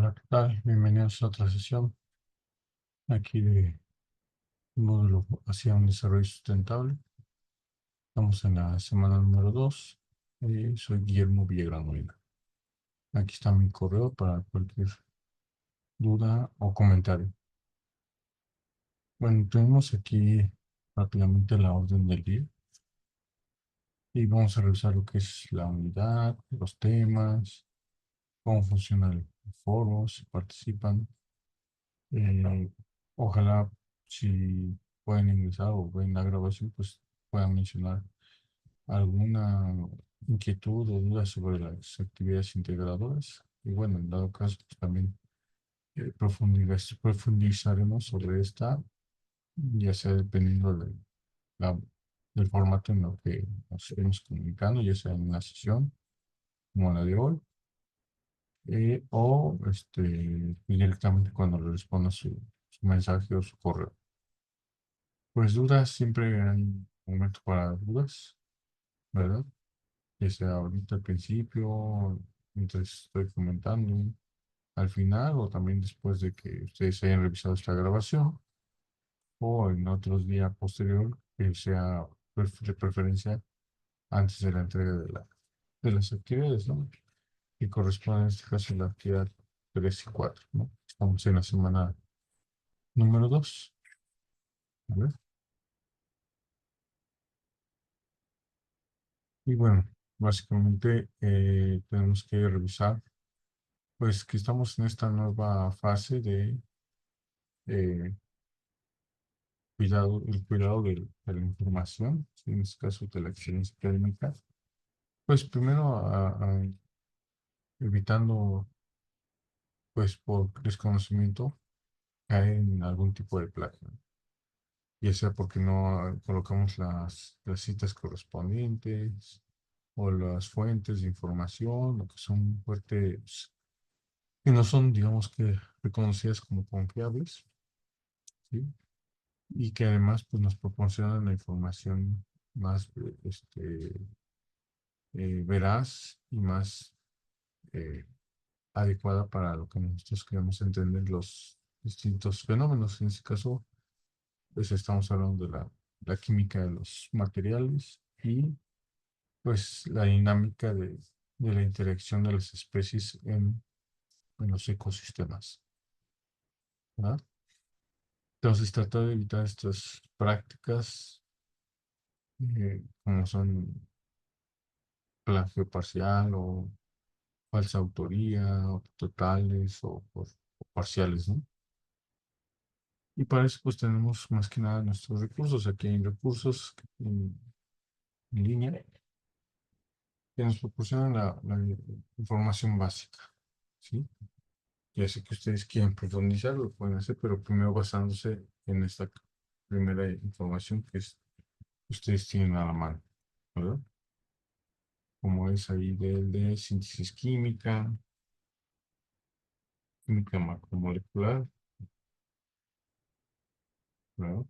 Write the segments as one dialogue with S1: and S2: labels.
S1: Hola, ¿qué tal? Bienvenidos a otra sesión aquí de módulo hacia un desarrollo sustentable. Estamos en la semana número 2. Soy Guillermo Villagrán Molina. Aquí está mi correo para cualquier duda o comentario. Bueno, tenemos aquí rápidamente la orden del día y vamos a revisar lo que es la unidad, los temas, cómo funciona el foro, si participan. Eh, Ojalá si pueden ingresar o ven la grabación, pues puedan mencionar alguna inquietud o duda sobre las actividades integradoras. Y bueno, en dado caso, pues también profundizaremos sobre esta, ya sea dependiendo la- del formato en lo que nos estemos comunicando, ya sea en una sesión como la de hoy, o directamente cuando le responda su mensaje o su correo. Pues dudas, siempre hay un momento para dudas, ¿verdad? Ya sea ahorita al principio, mientras estoy comentando, al final, o también después de que ustedes hayan revisado esta grabación, o en otros días posterior, que sea de preferencia antes de la entrega de las actividades, ¿no? Que corresponde en este caso a la actividad 3 y 4, ¿no? Estamos en la semana número 2, ¿vale? Y bueno, básicamente tenemos que revisar, pues que estamos en esta nueva fase de eh, cuidado, el cuidado de la información, ¿sí? En este caso de la excelencia académica, pues primero evitando, pues por desconocimiento, caer en algún tipo de plagio, ¿no? Ya sea porque no colocamos las citas correspondientes o las fuentes de información, o que son fuertes, que no son, digamos que, reconocidas como confiables, ¿sí? Y que además pues, nos proporcionan la información más veraz y más eh, adecuada para lo que nosotros queremos entender los distintos fenómenos. En este caso, pues estamos hablando de la química de los materiales y pues la dinámica de la interacción de las especies en los ecosistemas, ¿verdad? Entonces, tratar de evitar estas prácticas como son plagio parcial o falsa autoría, o totales o parciales, ¿no? Y para eso pues tenemos más que nada nuestros recursos. Aquí hay recursos en línea que nos proporcionan la información básica, ¿sí? Ya sé que ustedes quieren profundizar, lo pueden hacer, pero primero basándose en esta primera información que ustedes tienen a la mano, ¿verdad? Como es ahí de síntesis química, química macromolecular, ¿verdad?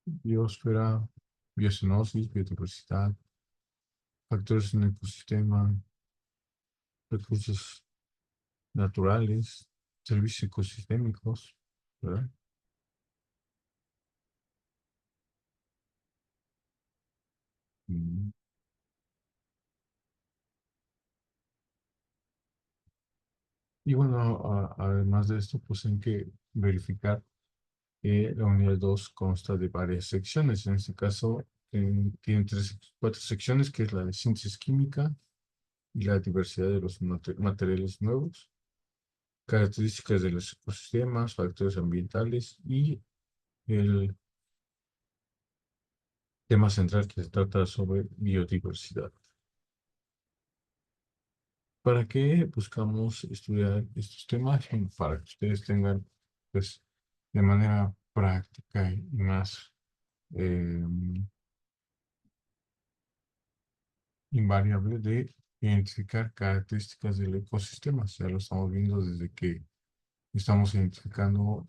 S1: Biosfera, biocenosis, biodiversidad, factores en el ecosistema, recursos naturales, servicios ecosistémicos, ¿verdad? Mm. Y bueno, además de esto, pues hay que verificar que la unidad 2 consta de varias secciones. En este caso, tiene cuatro secciones, que es la de síntesis química y la diversidad de los materiales nuevos, características de los ecosistemas, factores ambientales y el tema central que se trata sobre biodiversidad. ¿Para qué buscamos estudiar estos temas? Bueno, para que ustedes tengan, pues, de manera práctica y más eh, invariable de identificar características del ecosistema. Ya lo estamos viendo desde que estamos identificando,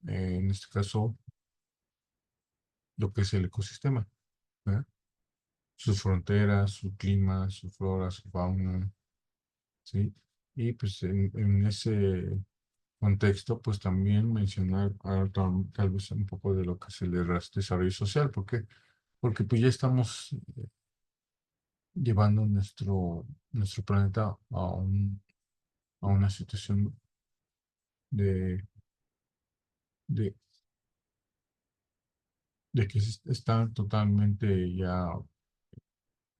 S1: en este caso, lo que es el ecosistema, ¿verdad? Sus fronteras, su clima, su flora, su fauna, ¿sí? Y pues en ese contexto, pues también mencionar tal vez un poco de lo que es el desarrollo social, porque pues ya estamos llevando nuestro planeta a una situación de, de, de que está totalmente ya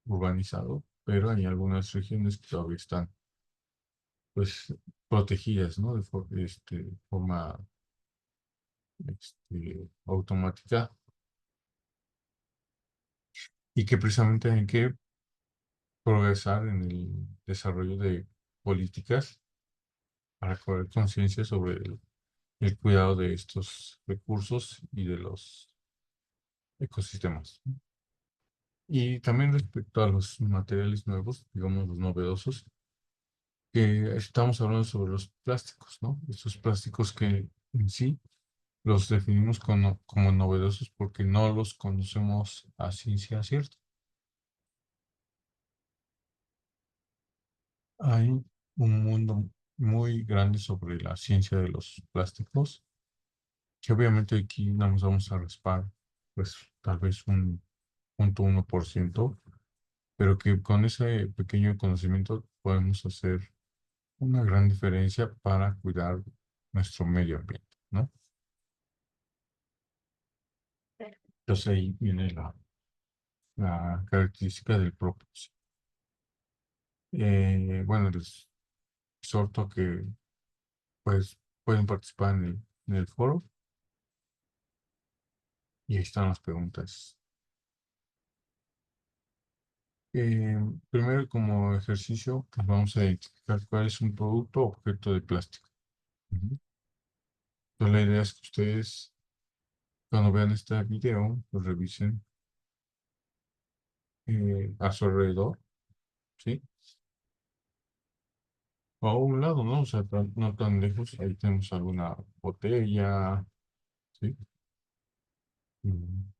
S1: urbanizado, pero hay algunas regiones que todavía están pues protegidas, ¿no? Forma automática y que precisamente hay que progresar en el desarrollo de políticas para crear conciencia sobre el cuidado de estos recursos y de los ecosistemas. Y también respecto a los materiales nuevos, digamos los novedosos, que estamos hablando sobre los plásticos, ¿no? Estos plásticos que en sí los definimos como novedosos porque no los conocemos a ciencia cierta. Hay un mundo muy grande sobre la ciencia de los plásticos, que obviamente aquí no nos vamos a raspar, pues tal vez un 0,1%, pero que con ese pequeño conocimiento podemos hacer una gran diferencia para cuidar nuestro medio ambiente, ¿no? Entonces ahí viene la característica del propósito. Bueno, les exhorto que pues pueden participar en el foro y ahí están las preguntas. Primero, como ejercicio, pues vamos a identificar cuál es un producto o objeto de plástico. Ujú. Entonces, la idea es que ustedes, cuando vean este video, lo revisen a su alrededor, ¿sí? O a un lado, ¿no? O sea, no tan lejos. Ahí tenemos alguna botella, ¿sí? Mm,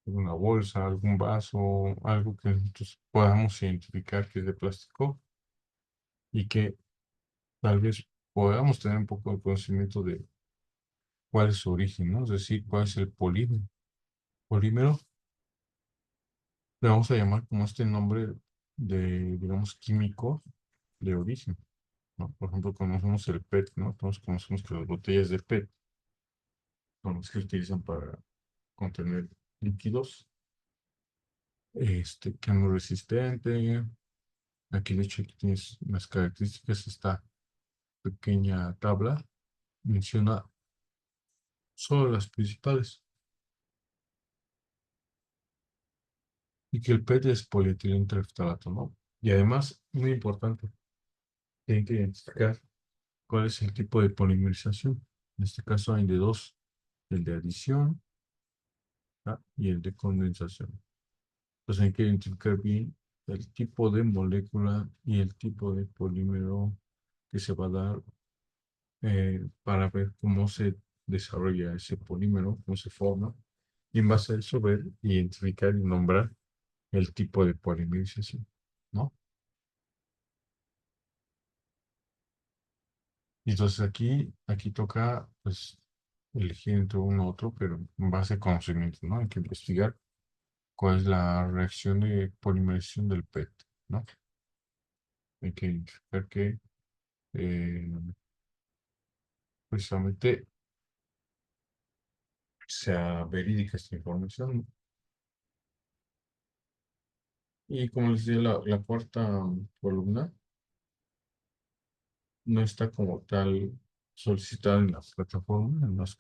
S1: alguna bolsa, algún vaso, algo que nosotros podamos identificar que es de plástico y que tal vez podamos tener un poco de conocimiento de cuál es su origen, ¿no? Es decir, cuál es el polímero. Polímero le vamos a llamar como este nombre de, digamos, químico de origen, ¿no? Por ejemplo, conocemos el PET, ¿no? Todos conocemos que las botellas de PET son las que utilizan para contener líquidos, que es muy resistente. Aquí, de hecho, aquí tienes unas características, esta pequeña tabla menciona solo las principales y que el PET es polietileno tereftalato, ¿no? Y además, muy importante, tienen que identificar cuál es el tipo de polimerización. En este caso hay de dos, el de adición, ¿ah? Y el de condensación. Entonces hay que identificar bien el tipo de molécula y el tipo de polímero que se va a dar para ver cómo se desarrolla ese polímero, cómo se forma. Y en base a eso ver, identificar y nombrar el tipo de polimerización, ¿no? Y entonces aquí toca, pues, elegir entre uno u otro, pero en base a conocimiento, ¿no? Hay que investigar cuál es la reacción de polimerización del PET, ¿no? Hay que identificar que eh, precisamente sea verídica esta información. Y como les decía, la cuarta columna no está como tal solicitada en la plataforma, en las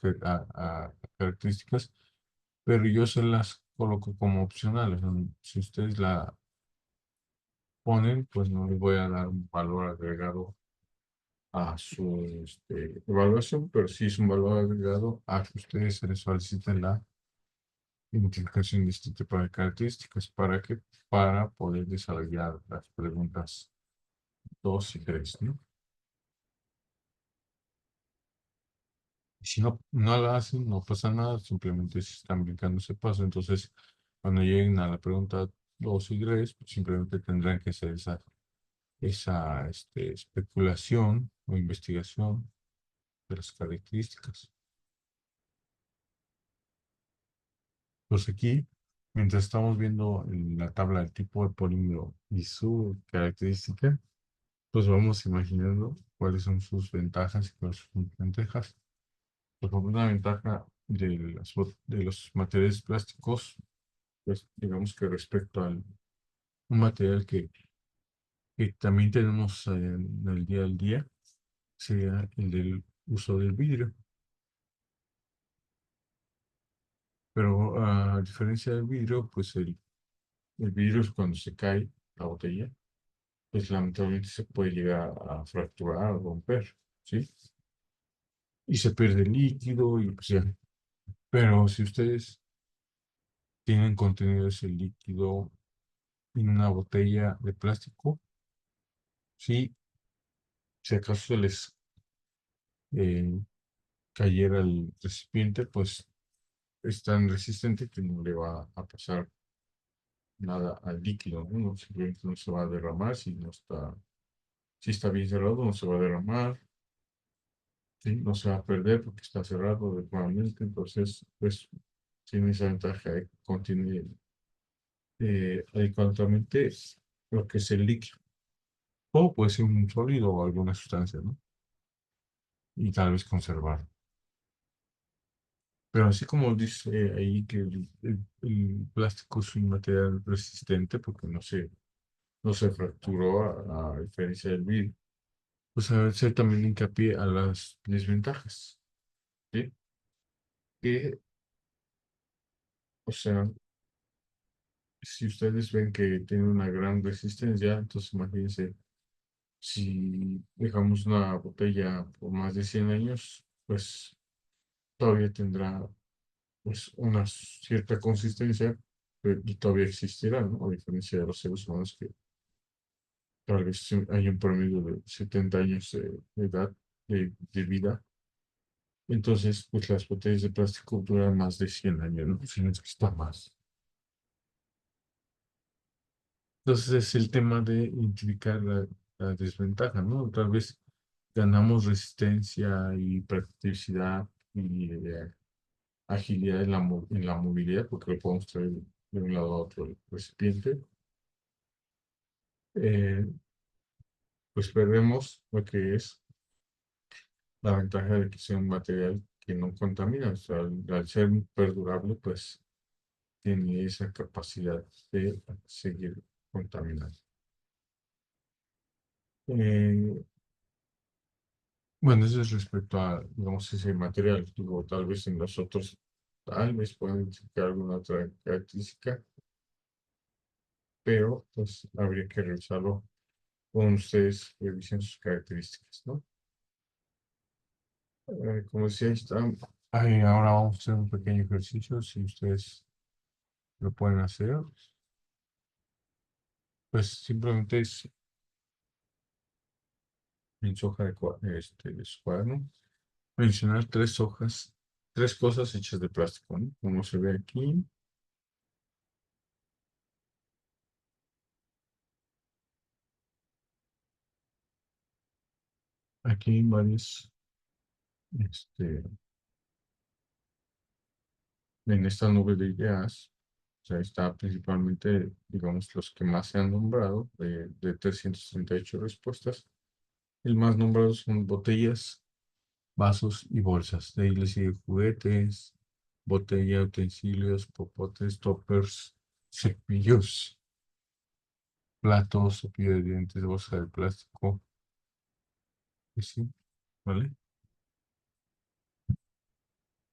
S1: características, pero yo se las coloco como opcionales, ¿no? Si ustedes la ponen, pues no les voy a dar un valor agregado a su evaluación, pero sí es un valor agregado a que ustedes se les soliciten la identificación de este tipo de características. ¿Para qué? Para poder desarrollar las preguntas 2 y 3, ¿no? Y si no la hacen, no pasa nada, simplemente se están brincando ese paso. Entonces, cuando lleguen a la pregunta 2 y 3, pues simplemente tendrán que hacer esa esa especulación o investigación de las características. Pues aquí, mientras estamos viendo en la tabla el tipo de polímero y su característica, pues vamos imaginando cuáles son sus ventajas y cuáles son sus desventajas. Por ejemplo, una ventaja de los materiales plásticos, pues digamos que respecto a un material que también tenemos en el día al día, sería el del uso del vidrio. Pero a diferencia del vidrio, pues el vidrio es cuando se cae la botella, pues lamentablemente se puede llegar a fracturar o romper, ¿sí? Y se pierde el líquido y pues ya. Pero si ustedes tienen contenido ese líquido en una botella de plástico, sí, si acaso se les eh, cayera el recipiente, pues es tan resistente que no le va a pasar nada al líquido, ¿no? Simplemente no se va a derramar si está bien cerrado, no se va a derramar, ¿sí? No se va a perder porque está cerrado adecuadamente, entonces, pues tiene esa ventaja de que contiene adecuadamente lo que es el líquido. O puede ser un sólido o alguna sustancia, ¿no? Y tal vez conservar. Pero así como dice ahí que el plástico es un material resistente porque no se fracturó a diferencia del vidrio, pues a hacer también hincapié a las desventajas, ¿sí? Que, o sea, si ustedes ven que tiene una gran resistencia, entonces imagínense, si dejamos una botella por más de 100 años, pues todavía tendrá pues una cierta consistencia y todavía existirá, ¿no? A diferencia de los seres humanos que tal vez hay un promedio de 70 años de edad de vida. Entonces, pues las botellas de plástico duran más de 100 años, ¿no? Si no es que está más. Entonces es el tema de identificar la desventaja, ¿no? Tal vez ganamos resistencia y practicidad y agilidad en en la movilidad, porque lo podemos traer de un lado a otro el recipiente. Eh, pues perdemos lo que es la ventaja de que sea un material que no contamina. O sea, al ser perdurable, pues tiene esa capacidad de seguir contaminando. Eh, bueno, eso es respecto a, digamos, ese material. Digo, tal vez en los otros, tal vez puedan identificar alguna otra característica, pero pues habría que revisarlo con ustedes, revisen sus características, ¿no? Como decía, ahí está. Ahora vamos a hacer un pequeño ejercicio, si ustedes lo pueden hacer, pues simplemente es en su hoja de su cuaderno, mencionar tres hojas, tres cosas hechas de plástico, ¿no? Como se ve aquí, aquí hay varios, este, en esta nube de ideas, o sea, está principalmente, digamos, los que más se han nombrado, de 338 respuestas. El más nombrado son botellas, vasos y bolsas. De ahí le sigue juguetes, botella, utensilios, popotes, toppers, cepillos, platos, cepillo de dientes, bolsa de plástico, y sí, ¿vale?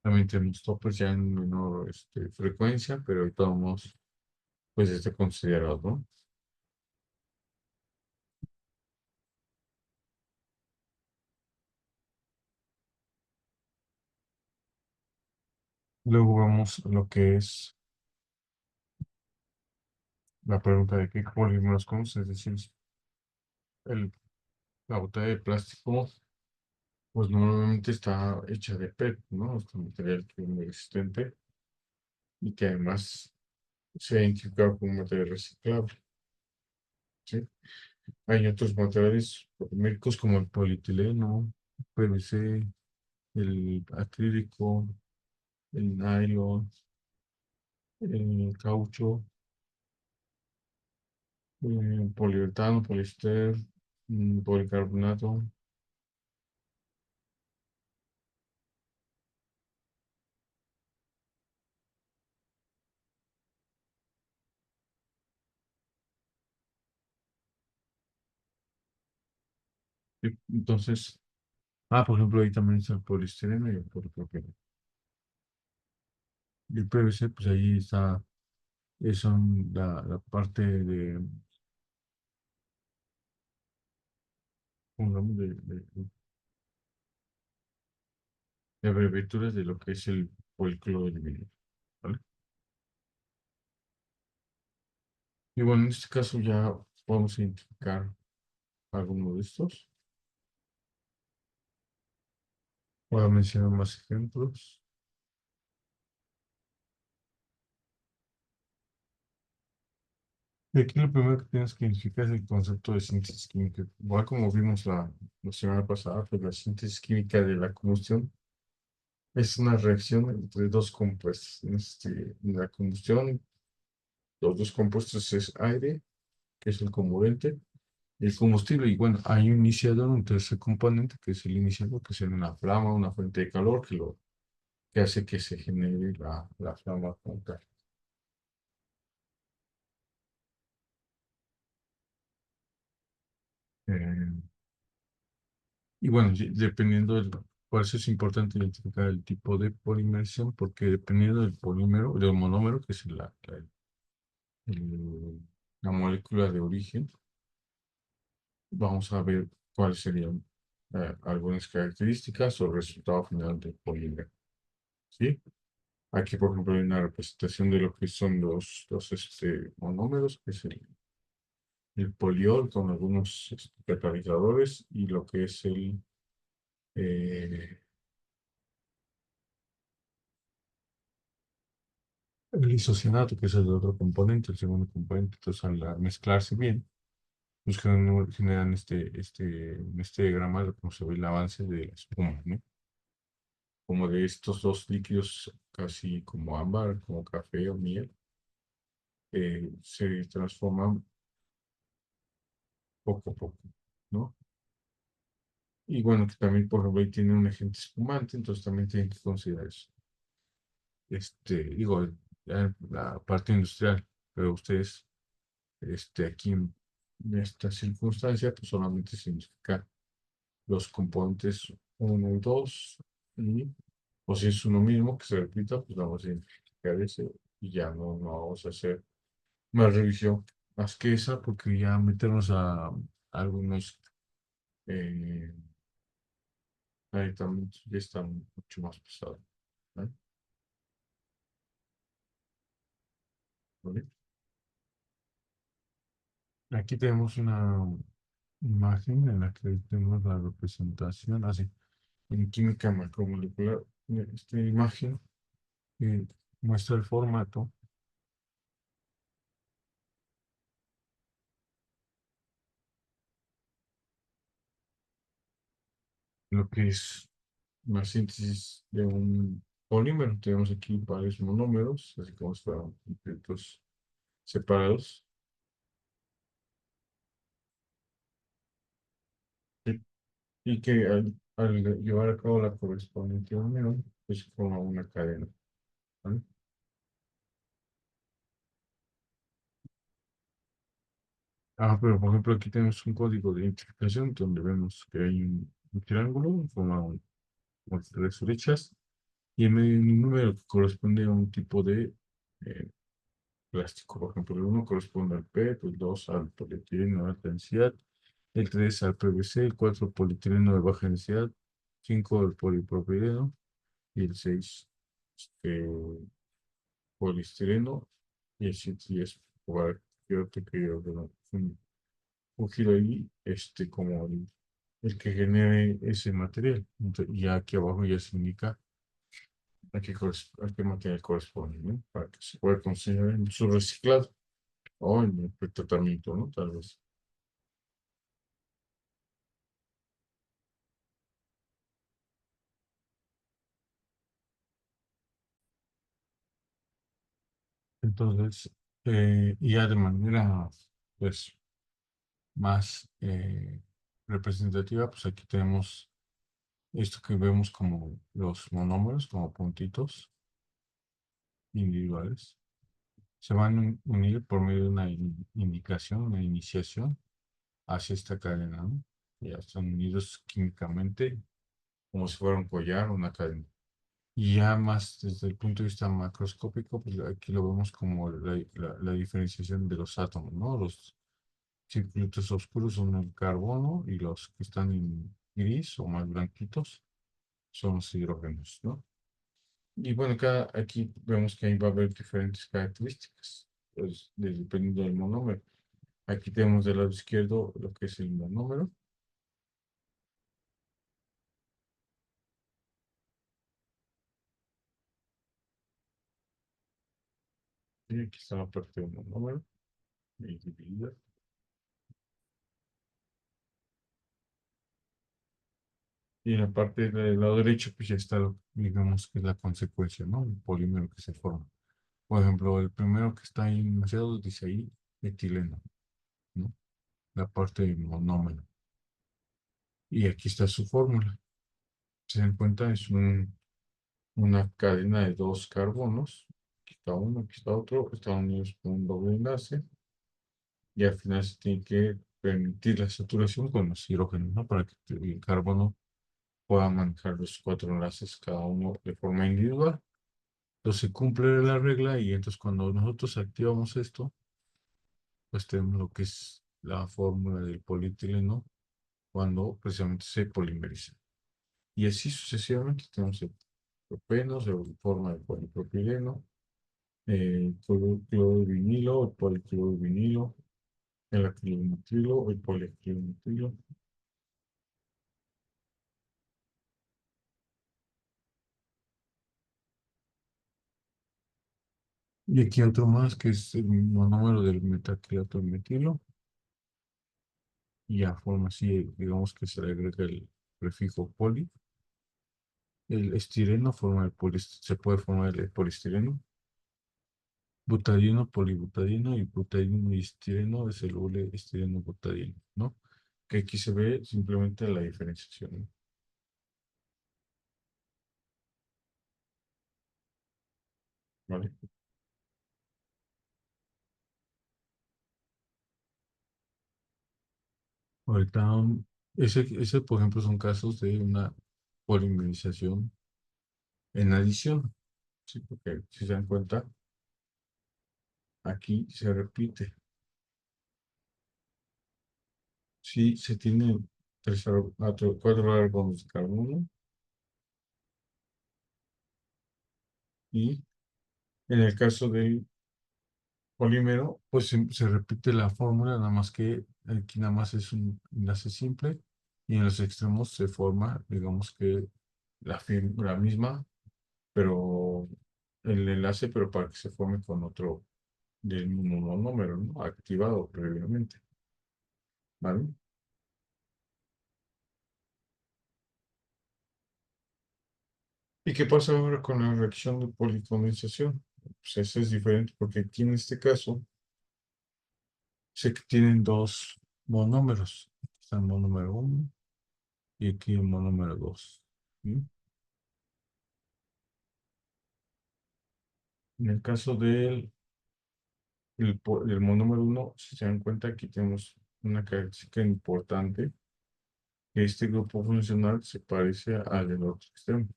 S1: También tenemos toppers ya en menor frecuencia, pero de todos modos, pues está considerado, ¿no? Luego vamos a lo que es la pregunta de qué polímeros conoces, es decir, el, la botella de plástico, pues normalmente está hecha de PET, ¿no? Es un material que es muy resistente y que además se ha identificado como material reciclable, ¿sí? Hay otros materiales polímicos como el polietileno, PVC, el acrílico, el nylon, el caucho, poliuretano, poliéster, policarbonato. Entonces, por ejemplo, ahí también está el poliestireno y el polipropileno. Y el PVC, pues ahí está, son la parte de, ¿cómo se llama? De abreviaturas de lo que es el policloribinilo, ¿vale? Y bueno, en este caso ya podemos identificar algunos de estos. Voy a mencionar más ejemplos. Y aquí lo primero que tienes que identificar es el concepto de síntesis química. Igual como vimos la semana pasada, pues la síntesis química de la combustión es una reacción entre dos compuestos. En la combustión, los dos compuestos es aire, que es el comburente, y el combustible. Y bueno, hay un iniciador, un tercer componente, que es el iniciador, que es una flama, una fuente de calor, que hace que se genere la flama como tal. Eh, y bueno, dependiendo por eso es importante identificar el tipo de polimerción, porque dependiendo del polímero, del monómero, que es el- la molécula de origen, vamos a ver cuáles serían algunas características o resultado final del polímero. ¿Sí? Aquí, por ejemplo, hay una representación de lo que son los monómeros, que es el poliol con algunos catalizadores y lo que es eh, el isocianato, que es el otro componente, el segundo componente. Entonces, al mezclarse bien, pues generan en este diagrama como se ve el avance de la espuma, ¿no? Como de estos dos líquidos, casi como ámbar, como café o miel, se transforman poco a poco, ¿no? Y bueno, que también, por ejemplo, ahí tiene un agente espumante, entonces también tienen que considerar eso. Digo, la parte industrial, pero ustedes, aquí en esta circunstancia, pues solamente significa los componentes uno y 2, y, o si es uno mismo que se repita, pues vamos a identificar ese, y ya no vamos a hacer más revisión más que esa, porque ya meternos a algunos eh, aditamentos ya están mucho más pesados, ¿no? ¿Vale? Aquí tenemos una imagen en la que tenemos la representación, así, en química macromolecular. Esta imagen eh, muestra el formato, lo que es una síntesis de un polímero. Tenemos aquí varios monómeros, así como si fueran completos separados, y, y que al llevar a cabo la correspondiente unión, pues se forma una cadena, ¿vale? Pero por ejemplo, aquí tenemos un código de identificación donde vemos que hay un triángulo formado por tres flechas y en medio hay un número que corresponde a un tipo de eh, plástico. Por ejemplo, el uno corresponde al PET, el 2 al polietileno de alta densidad, el 3 al PVC, el 4 al polietileno de baja densidad, 5 al polipropileno y el 6 este, poliestireno y el 7 es para que yo te quería dar un giro ahí, como el que genere ese material. Entonces, y aquí abajo ya se indica a qué material corresponde, ¿no? Para que se pueda considerar en su reciclado o en el tratamiento, ¿no? Tal vez. Entonces, y ya de manera, pues, más representativa, pues aquí tenemos esto que vemos como los monómeros, como puntitos individuales. Se van a unir por medio de una indicación, una iniciación hacia esta cadena, ¿no? Ya están unidos químicamente como si fuera un collar o una cadena. Y ya más desde el punto de vista macroscópico, pues aquí lo vemos como la diferenciación de los átomos, ¿no? Los circulitos oscuros son el carbono y los que están en gris o más blanquitos son los hidrógenos, ¿no? Y bueno, aquí vemos que ahí va a haber diferentes características, pues dependiendo del monómero. Aquí tenemos del lado izquierdo lo que es el monómero. Y aquí está la parte del monómero, ahí dividida. Y en la parte del lado derecho, pues ya está, digamos que es la consecuencia, ¿no? El polímero que se forma. Por ejemplo, el primero que está ahí enunciado dice ahí etileno, ¿no? La parte del monómero. Y aquí está su fórmula. Se dan cuenta, es una cadena de dos carbonos. Aquí está uno, aquí está otro, están unidos con un doble enlace. Y al final se tiene que permitir la saturación con los hidrógenos, ¿no? Para que el carbono pueda manejar los cuatro enlaces, cada uno de forma individual. Entonces se cumple la regla y entonces cuando nosotros activamos esto, pues tenemos lo que es la fórmula del polietileno cuando precisamente se polimeriza. Y así sucesivamente tenemos el propeno, se forma el polipropileno, el clorovinilo, el policlorovinilo, el acrilonitrilo, el poliacrilonitrilo. Y aquí otro más que es el monómero del metacrilato del metilo. Y ya forma así, digamos que se le agrega el prefijo poli. El estireno forma se puede formar el poliestireno. Butadieno, polibutadieno y butadieno y estireno es el doble estireno butadieno, ¿no? Que aquí se ve simplemente la diferenciación, ¿no? ¿Vale? Ahorita, ese, por ejemplo, son casos de una polimerización en adición, ¿sí? Porque si se dan cuenta, aquí se repite. Si se tienen cuatro átomos de carbono y en el caso del polímero, pues se repite la fórmula, nada más que aquí nada más es un enlace simple y en los extremos se forma, digamos que la misma, pero el enlace, pero para que se forme con otro del mismo monómero, ¿no? Activado previamente, ¿vale? ¿Y qué pasa ahora con la reacción de policondensación? Pues eso es diferente porque aquí en este caso sé que tienen dos monómeros. Está el monómero uno y aquí el monómero 2. ¿Sí? En el caso del monómero uno, si se dan cuenta, aquí tenemos una característica importante, que este grupo funcional se parece al del otro extremo.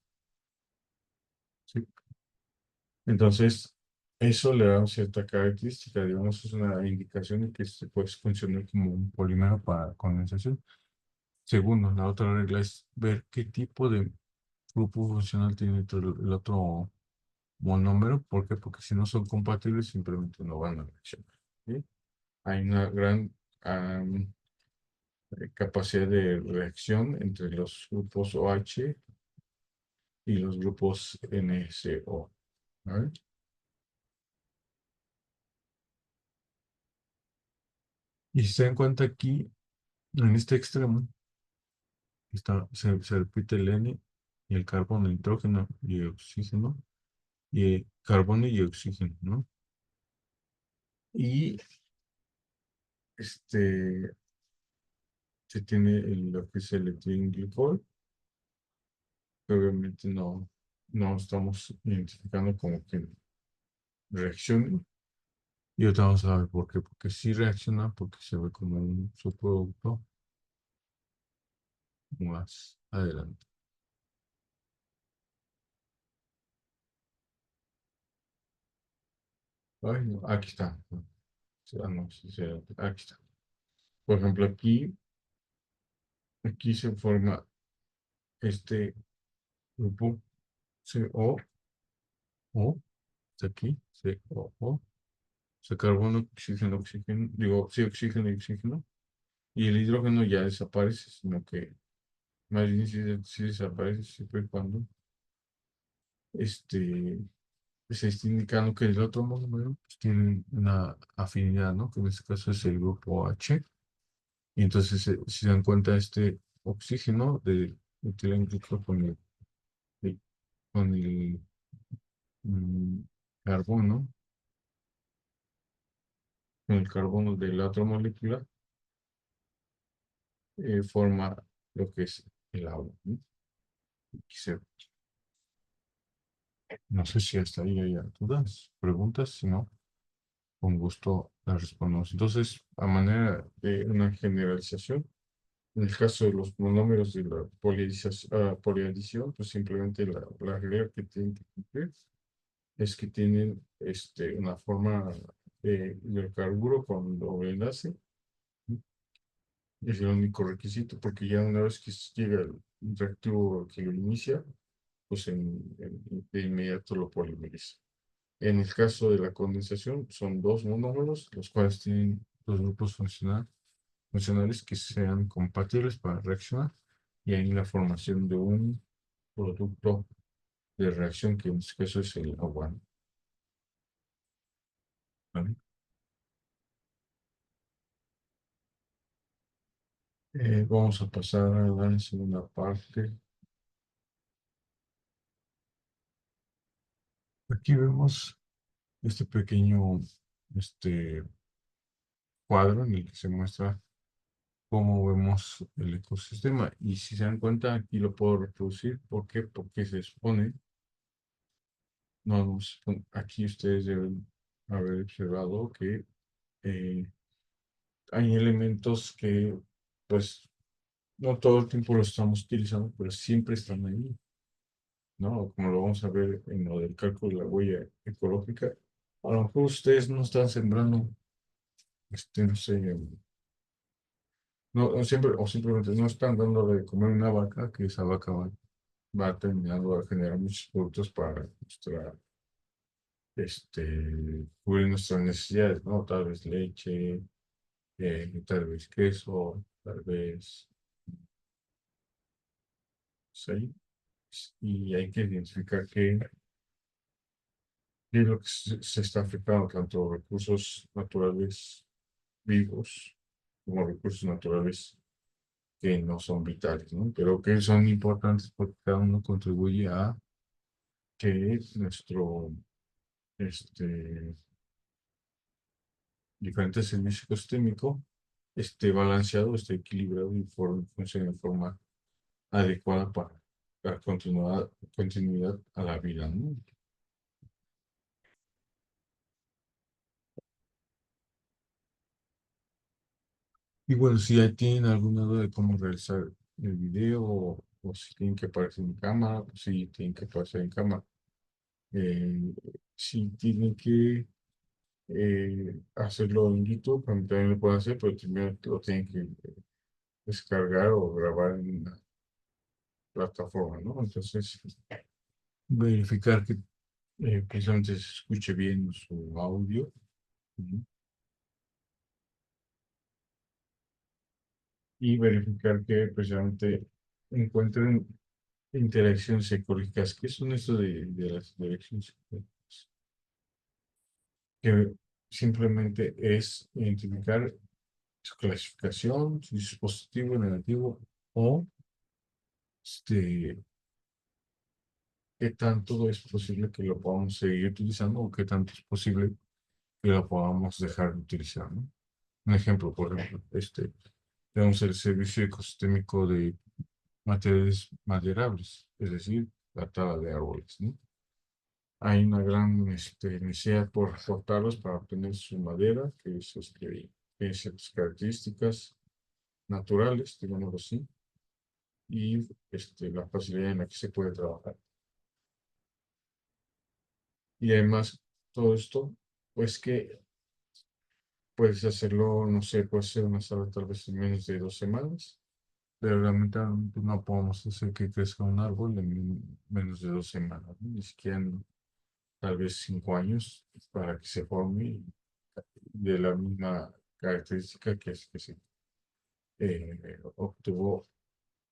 S1: ¿Sí? Entonces, eso le da cierta característica, digamos, es una indicación de que se puede funcionar como un polímero para condensación. Segundo, la otra regla es ver qué tipo de grupo funcional tiene el otro monómero. ¿Por qué? Porque si no son compatibles, simplemente no van a reaccionar. ¿Sí? Hay una gran capacidad de reacción entre los grupos OH y los grupos NCO. ¿Vale? Y si se dan cuenta aquí, en este extremo, se repite el N y el carbono, nitrógeno y oxígeno, y carbono y oxígeno, ¿no? y este, se tiene lo que es el etilenglicol, que obviamente no estamos identificando como que reaccione. Y ahorita vamos a ver por qué. Porque sí reacciona, porque se ve como un subproducto más adelante. Ay, no, aquí está. Ah, no, sí, sí, aquí está. Por ejemplo, aquí se forma este grupo CO, O, está aquí, COO, o sea, carbono, oxígeno, oxígeno, digo, sí, oxígeno y oxígeno, y el hidrógeno ya desaparece, sino que más bien sí desaparece siempre y cuando este, se está indicando que el otro monómero pues, tiene una afinidad, ¿no? Que en este caso es el grupo H, y entonces si se dan cuenta este oxígeno de etilenglicol con el mm, carbono, con el carbono de la otra molécula, forma lo que es el agua, ¿no? No sé si hasta ahí hay dudas, preguntas, si no, con gusto las respondemos. Entonces, a manera de una generalización, en el caso de los monómeros de la poliadición, pues simplemente la regla que tienen que cumplir es que tienen una forma de hidrocarburo con doble enlace. Es el único requisito, porque ya una vez que llega el reactivo que lo inicia, pues de inmediato lo polimeriza. En el caso de la condensación, son dos monómeros, los cuales tienen dos grupos funcionales que sean compatibles para reaccionar, y ahí la formación de un producto de reacción, que en este caso es el agua, ¿vale? Vamos a pasar a la segunda parte. Aquí vemos este pequeño este, cuadro en el que se muestra cómo vemos el ecosistema. Y si se dan cuenta, aquí lo puedo reproducir. ¿Por qué? Porque se expone. No, aquí ustedes deben haber observado que eh, hay elementos que, pues, no todo el tiempo los estamos utilizando, pero siempre están ahí, ¿no? Como lo vamos a ver en lo del cálculo de la huella ecológica. A lo mejor ustedes no están sembrando, no sé, no, o simplemente no están dando de comer una vaca, que esa vaca va terminando a generar muchos productos para cubrir nuestras necesidades, ¿no? Tal vez leche, tal vez queso, tal vez, sí. Y hay que identificar qué es lo que se está afectando, tanto recursos naturales vivos como recursos naturales que no son vitales, ¿no? Pero que son importantes porque cada uno contribuye a que nuestro este, diferente servicio ecosistémico esté balanceado, esté equilibrado y funcione de forma adecuada para dar continuidad a la vida, ¿no? Y bueno, si ya tienen alguna duda de cómo realizar el video, o si tienen que aparecer en cámara, pues sí, tienen que aparecer en cámara. Eh, si tienen que hacerlo en YouTube, también lo pueden hacer, pero primero lo tienen que descargar o grabar en una plataforma, ¿no? Entonces, verificar que precisamente se escuche bien su audio. Ujú. Y verificar que precisamente encuentren interacciones ecológicas. ¿Qué son esto de las interacciones ecológicas? Que simplemente es identificar su clasificación, si es positivo, negativo, o qué tanto es posible que lo podamos seguir utilizando, o qué tanto es posible y la podamos dejar de utilizar, ¿no? Un ejemplo, por ejemplo, tenemos el servicio ecosistémico de materiales maderables, es decir, la tala de árboles, ¿no? Hay una gran necesidad por cortarlos para obtener su madera, que es, tiene ciertas características naturales, digámoslo así, y la facilidad en la que se puede trabajar. Y además, todo esto, pues que puedes hacerlo, no sé, puede ser una sala tal vez en menos de 2 semanas, pero lamentablemente no podemos hacer que crezca un árbol en menos de 2 semanas, ¿no? Ni siquiera en tal vez 5 años para que se forme de la misma característica que es que se obtuvo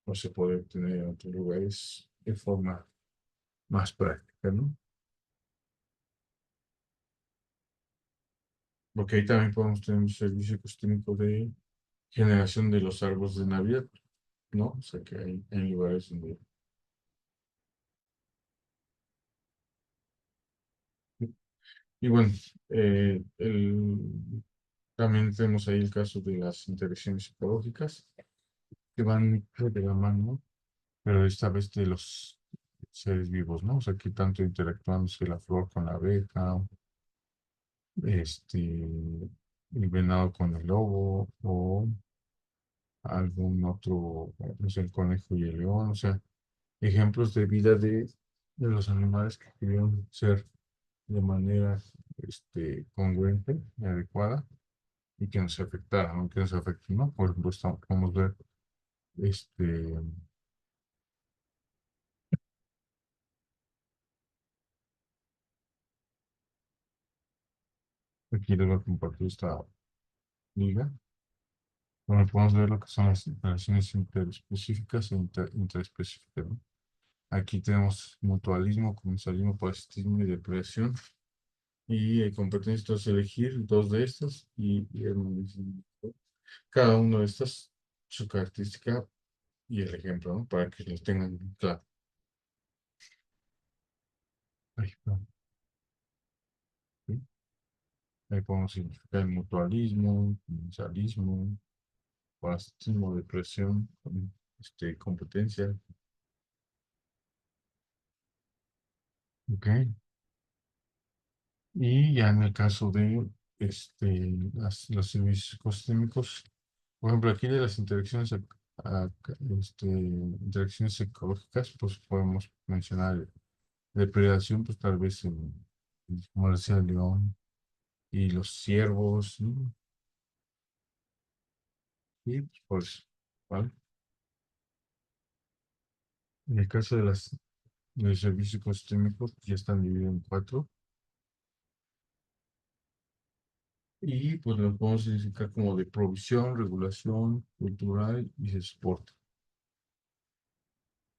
S1: o se puede obtener en otros lugares de forma más práctica, ¿no? Porque ahí también podemos tener un servicio ecosistémico de generación de los árboles de Navidad, ¿no? O sea que hay lugares donde... Y bueno, también tenemos ahí el caso de las interacciones ecológicas que van de la mano, pero esta vez de los seres vivos, ¿no? O sea, que tanto interactuándose la flor con la abeja, el venado con el lobo, o algún otro, no sé, el conejo y el león, o sea, ejemplos de vida de los animales que pudieron ser de manera congruente y adecuada y que nos afectaran, no que nos afecten, ¿no? Por ejemplo, podemos ver este, aquí les voy a compartir esta liga, donde podemos ver lo que son las relaciones interespecíficas e interespecíficas, ¿no? Aquí tenemos mutualismo, comensalismo, parasitismo y depredación. Y competencia entonces elegir dos de estas y cada uno de estas, su característica y el ejemplo, ¿no? Para que los tengan claro. Ahí, perdón, ¿sí? Ahí podemos identificar el mutualismo, comensalismo, parasitismo, depresión, competencia. Ok. Y ya en el caso de los servicios ecosistémicos, por ejemplo, aquí de las interacciones, interacciones ecológicas, pues podemos mencionar depredación, pues tal vez como decía el león y los ciervos, ¿no? Y pues, ¿vale? En el caso de los servicios ecosistémicos, ya están divididos en cuatro y pues los podemos identificar como de provisión, regulación, cultural y de soporte.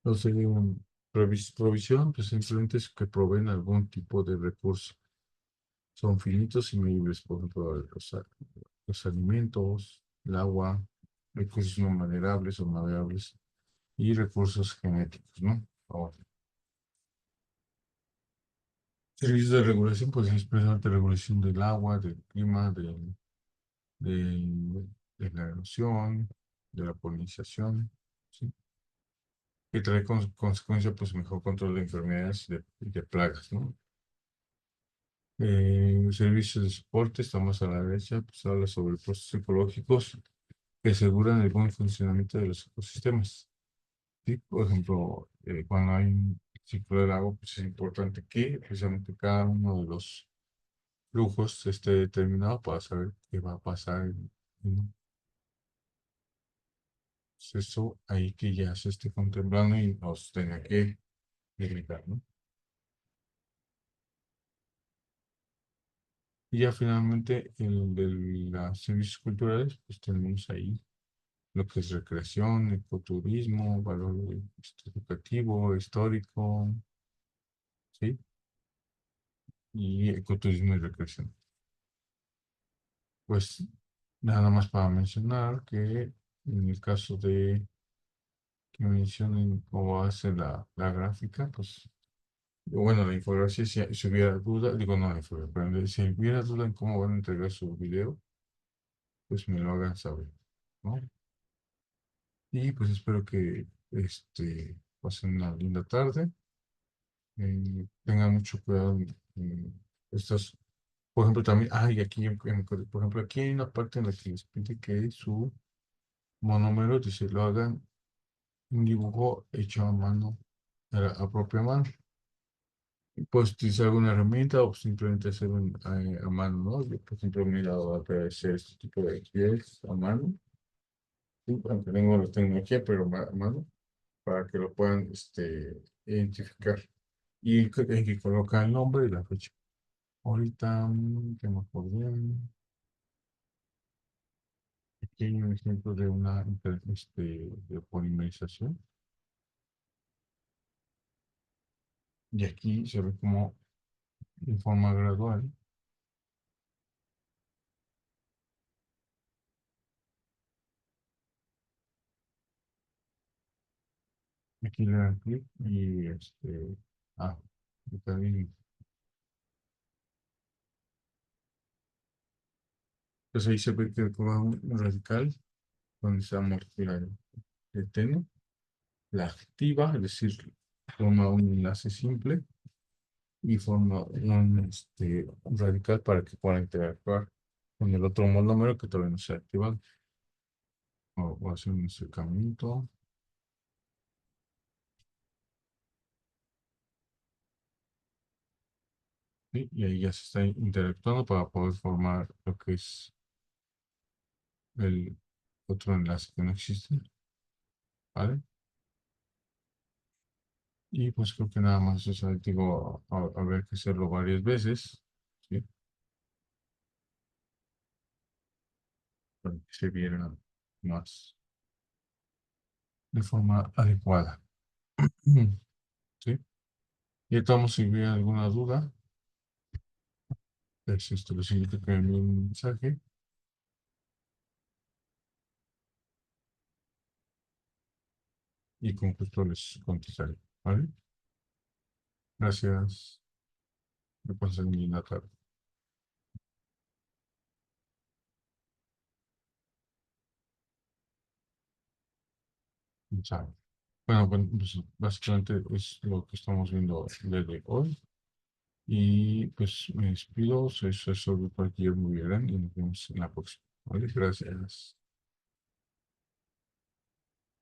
S1: Entonces, provisión, pues simplemente es que proveen algún tipo de recurso. Son finitos y medibles, por ejemplo, los alimentos, el agua, recursos no maderables o maderables y recursos genéticos, ¿no? Ahora, servicios de regulación, pues es precisamente regulación del agua, del clima, de, de la erosión, de la polinización, ¿sí? Que trae consecuencia, pues mejor control de enfermedades y de plagas, ¿no? Servicios de soporte, estamos a la derecha, pues habla sobre procesos ecológicos que aseguran el buen funcionamiento de los ecosistemas. ¿Sí? Por ejemplo, cuando hay un ciclo del agua, pues es importante que precisamente cada uno de los flujos esté determinado para saber qué va a pasar. ¿No? Pues eso ahí que ya se esté contemplando y nos tenga que limitar, ¿no? Y ya finalmente, el de los servicios culturales, pues tenemos ahí lo que es recreación, ecoturismo, valor educativo, histórico, ¿sí? Y ecoturismo y recreación. Pues nada más para mencionar que en el caso de que mencionen cómo hace la gráfica, pues Bueno, la infografía, si hubiera duda, digo no la infografía, pero si hubiera duda en cómo van a entregar su video, pues me lo hagan saber, ¿no? Y pues espero que pasen una linda tarde, tengan mucho cuidado en estas, por ejemplo, también, y aquí, por ejemplo, aquí hay una parte en la que les pide que su monómero, dice, lo hagan un dibujo hecho a mano, a propia mano. Puedes utilizar alguna herramienta o simplemente hacer a mano, ¿no? Yo, por ejemplo, me he dado a hacer este tipo de pies a mano, sí, aunque tengo la tecnología, pero a mano, para que lo puedan identificar. Y hay que colocar el nombre y la fecha. Ahorita, que me acordé, aquí hay un ejemplo de una de polimerización. Y aquí se ve como en forma gradual. Aquí le dan clic y ah, está bien. Entonces ahí se ve que coloca un radical donde se amortigua el teno, la activa, es decir, forma un enlace simple y forma un radical para que pueda interactuar con el otro monómero que todavía no se ha activado. O hacer un acercamiento, ¿sí? Y ahí ya se está interactuando para poder formar lo que es el otro enlace que no existe, ¿vale? Y pues creo que nada más, o sea, digo, haber que hacerlo varias veces, ¿sí? Para que se viera más de forma adecuada. ¿Sí? Y estamos, si hubiera alguna duda, pues les invito a que me envíen un mensaje y con gusto les contestaré, ¿vale? Gracias. Que pasen linda tarde. Chao. Bueno, pues básicamente es lo que estamos viendo desde hoy. Y pues me despido, soy César de Guillermo Villarán y nos vemos en la próxima. ¿Vale? Gracias.